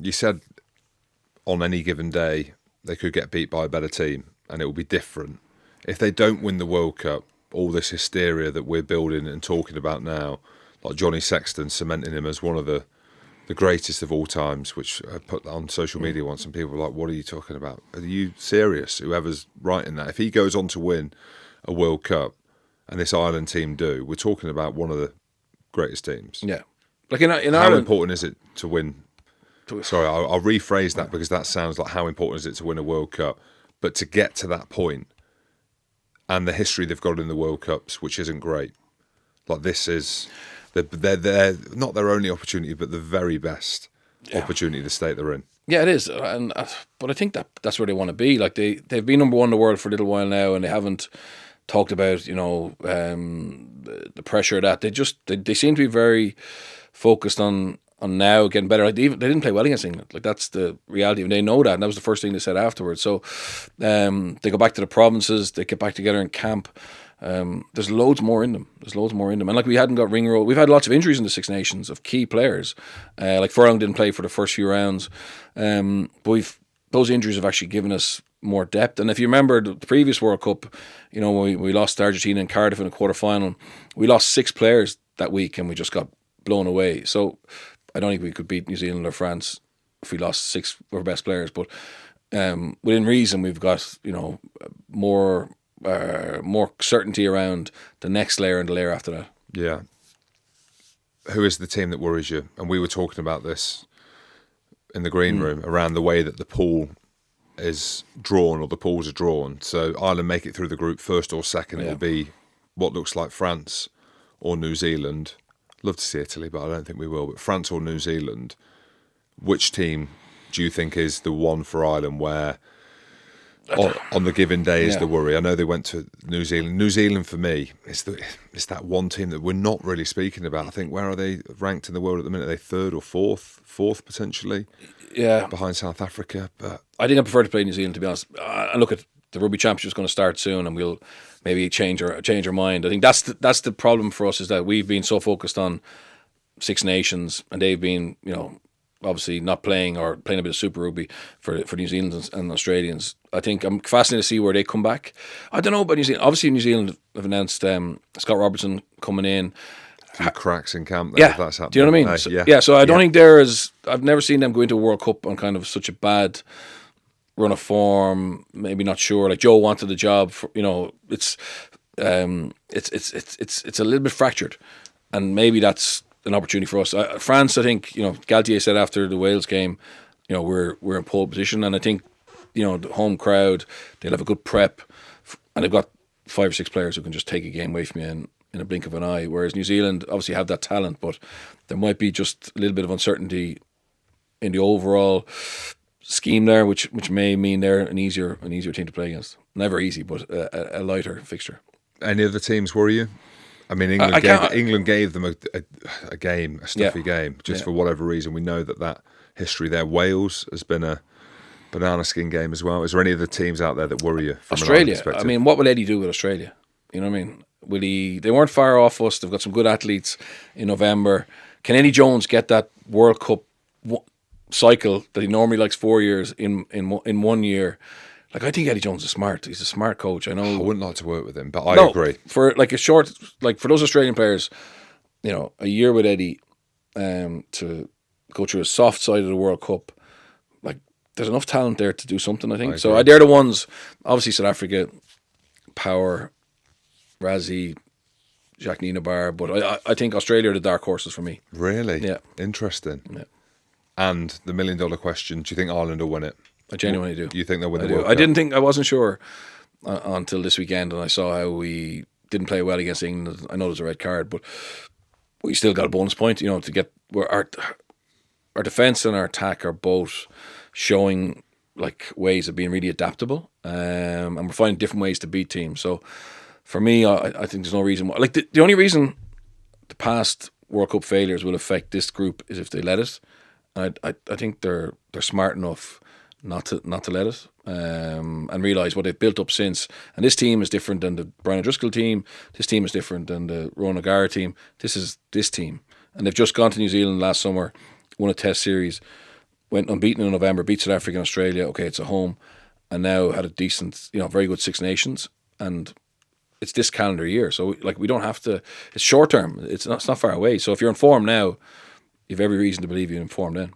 You said on any given day they could get beat by a better team and it will be different. If they don't win the World Cup, all this hysteria that we're building and talking about now, like Johnny Sexton cementing him as one of the greatest of all times, which I put that on social media once, and people were like, what are you talking about? Are you serious? Whoever's writing that. If he goes on to win a World Cup, and this Ireland team do, we're talking about one of the greatest teams. Yeah. Like in Ireland... How important is it to win... Sorry, I'll rephrase that because that sounds like how important is it to win a World Cup. But to get to that point, and the history they've got in the World Cups, which isn't great, like this is... They're not their only opportunity, but the very best opportunity the state they're in. Yeah, it is, but I think that's where they want to be. Like they've been number one in the world for a little while now, and they haven't talked about the pressure of that. They seem to be very focused on now getting better. Like they didn't play well against England. Like that's the reality, and they know that. And that was the first thing they said afterwards. So they go back to the provinces. They get back together in camp. There's loads more in them. And like we hadn't got ring roll. We've had lots of injuries in the Six Nations of key players. Like Furlong didn't play for the first few rounds. But those injuries have actually given us more depth. And if you remember the previous World Cup, when we lost to Argentina in Cardiff in a quarter-final, we lost 6 players that week and we just got blown away. So I don't think we could beat New Zealand or France if we lost 6 of our best players. But within reason, we've got more certainty around the next layer and the layer after that. Yeah. Who is the team that worries you? And we were talking about this in the green room around the way that the pool is drawn, or the pools are drawn. So Ireland make it through the group first or second. It will be what looks like France or New Zealand. Love to see Italy, but I don't think we will. But France or New Zealand, which team do you think is the one for Ireland where on the given day is the worry? I know they went to New Zealand. New Zealand for me is that one team that we're not really speaking about. I think, where are they ranked in the world at the minute? Are they third or fourth potentially? Yeah, behind South Africa. But I think I prefer to play New Zealand, to be honest. And look, at the Rugby Championship is going to start soon, and we'll maybe change our mind. I think that's the problem for us, is that we've been so focused on Six Nations, and they've been obviously not playing, or playing a bit of Super Rugby for New Zealanders and Australians. I think I'm fascinated to see where they come back. I don't know about New Zealand. Obviously, New Zealand have announced Scott Robertson coming in. A few cracks in camp there, if that's happening. Do you know what I mean? So I don't think I've never seen them go into a World Cup on kind of such a bad run of form. Maybe not sure. Like Joe wanted the job. It's a little bit fractured, and maybe that's an opportunity for us. France, I think, Galtier said after the Wales game, we're in pole position, and I think the home crowd, they'll have a good prep, and they've got 5 or 6 players who can just take a game away from you in a blink of an eye. Whereas New Zealand obviously have that talent, but there might be just a little bit of uncertainty in the overall scheme there, which may mean they're an easier team to play against. Never easy, but a lighter fixture. Any other teams worry you? I mean, England gave them a stuffy game, just for whatever reason. We know that history there. Wales has been a banana skin game as well. Is there any other teams out there that worry you from Australia? an I mean, what will Eddie do with Australia? You know what I mean? Will he? They weren't far off us. They've got some good athletes in November. Can Eddie Jones get that World Cup cycle that he normally likes 4 years in 1 year? Like, I think Eddie Jones is smart. He's a smart coach. I know. I wouldn't like to work with him, but I agree. For for those Australian players, a year with Eddie, to go through a soft side of the World Cup, like, there's enough talent there to do something, I think. So they're the ones. Obviously, South Africa, Power, Razzie, Jacques Nienaber, but I think Australia are the dark horses for me. Really? Yeah. Interesting. Yeah. And the $1 million question: do you think Ireland will win it? I genuinely do. You think they'll win the World Cup? I wasn't sure until this weekend, and I saw how we didn't play well against England. I know there's a red card, but we still got a bonus point, to get where our defence and our attack are both showing like ways of being really adaptable, and we're finding different ways to beat teams. So for me, I think there's no reason why. Like the only reason the past World Cup failures will affect this group is if they let it. And I think they're smart enough not to let it, and realise what they've built up since. And this team is different than the Brian O'Driscoll team. This team is different than the Ronan O'Gara team. This is this team, and they've just gone to New Zealand last summer, won a Test series, went unbeaten in November, beat South Africa and Australia. Okay, it's a home, and now had a decent, very good Six Nations, and it's this calendar year. So like we don't have to. It's short term. It's not far away. So if you're in form now, you've every reason to believe you're in form then.